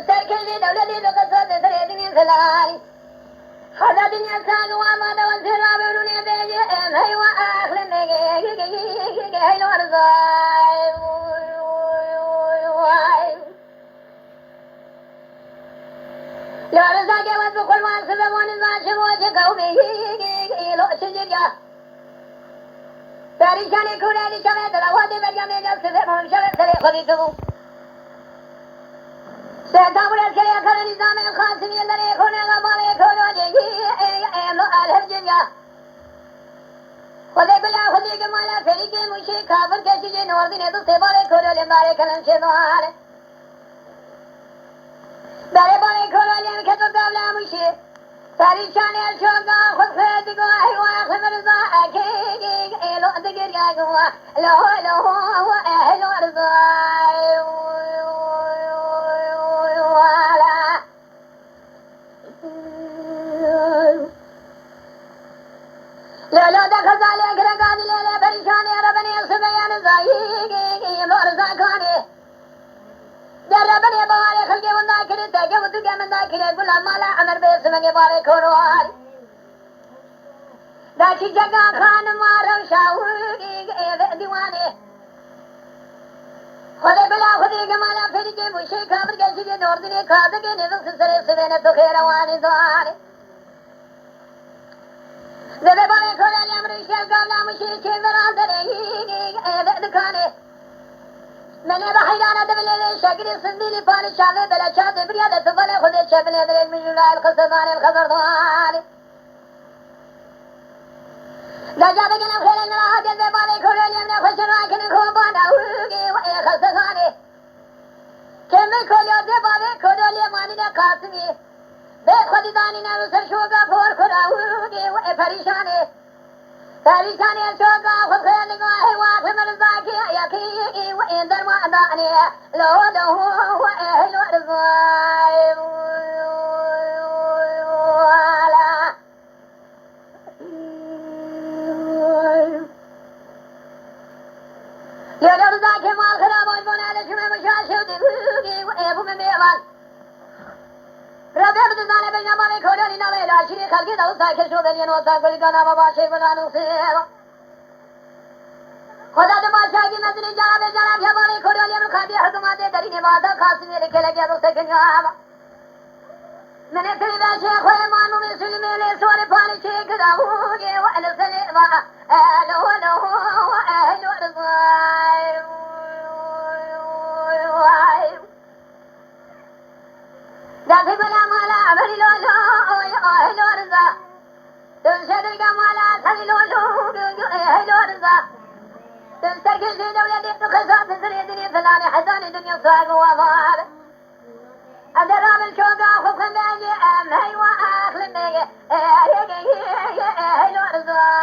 سركزي دولتي بقصة تريدني سلالي هذا دنيا سالوا ما دون سلوا بيروني بيجي ام هي واخر نجي هي الورزاي الورزاي وذ كل ما سببون زاشم وجه قومي لو شجيا تاريخاني كوري شمه دلوادي برجامي جسد شمه سري خديتو سيدامر الكريا كان نظام الخاصمي الذي يكون غمالي كوني الهرجيا خذي بلا خذي جمالا فريق مشي كافر كشي نور دين تو سبالي كوري ماري كلام شنوار داري بالي كوري كتب دولة مشي تاريخان الشوقا خذ خذ قاهي واخر رضا اكيد لو دقر يا جوا لو اهل ورضاي لا دخل عليك رقاد ليلة بريشاني ربني السبيان زايق مرزا كاني دربني بواري خلقي من ذاكري تاكي ودقى من ذاكري قل مالا عمر بيسمني باري كورواري داشي جگا خان مارو شاوقي ديواني خذي بلا خذي جمالا فريقي مشي كابر قلسي نور ديني كادقي نفس سري سبينة تخير واني دواني زده بالي كوري الامر شيل قابلا مشي شيل برادري دكاني مني بحيرانا دبلي شاكري صنديلي فاني شامي بلا شادي بريادة تفلي خذي شابلي دري المجولا القصداني الخضر دواني دجا بقنا بخير النراها جزي بالي كوري الامر خشن راكن خوبانا وقي وقي خصداني كمي كوليو دي بالي كوري الاماني دا قاسمي بيت خدي داني نارو سر شوقا فور خراوغي وإفريشاني فريشاني شوقا خد خير نقاهي واقف مرزاكي يكيكي وإن در ما داني لو وإهل ورزاي يا رزاكي مال خراب ويبون على شمي مشاشو دي وإبو مميوان ربي بدزانه بينا بالي كوري نامي راشي خلقي دو ساكي شو دنيا نو ساكولي كانا باباشي بلانو سيرا خدا دو باشاكي نظري جانا بي جانا بيا بالي كوري لينو خادي حكوماتي داري نوادا خاصمي لكي لگيا دو سكن جاما مني تري باشي خوي مانو مي سلمي لي سوري پاني شيك داوغي وإلو سليما أهلو أهلو رزاي دافي بلا مالا عمري لولو اهل ورزا تنشدر مالا سري لولو اهل ورزا تنشركي في دولة دي تخصى تسري دني فلاني حساني دنيا صاق وفار أدرام الشوقا خفخن باجي أم هي وآخر ميجي اهل ورزا